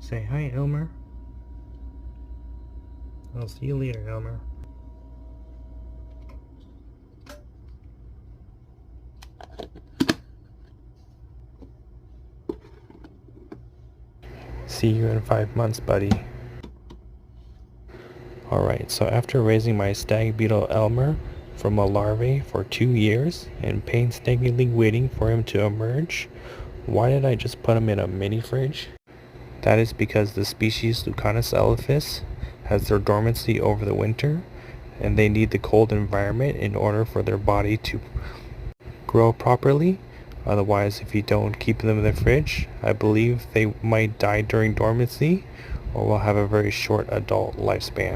Say hi, Elmer. I'll see you later, Elmer. See you in 5 months, buddy. Alright, so after raising my stag beetle Elmer from a larvae for 2 years and painstakingly waiting for him to emerge, why did I just put him in a mini fridge? That is because the species Lucanus elaphus has their dormancy over the winter, and they need the cold environment in order for their body to grow properly. Otherwise, if you don't keep them in the fridge, I believe they might die during dormancy or will have a very short adult lifespan.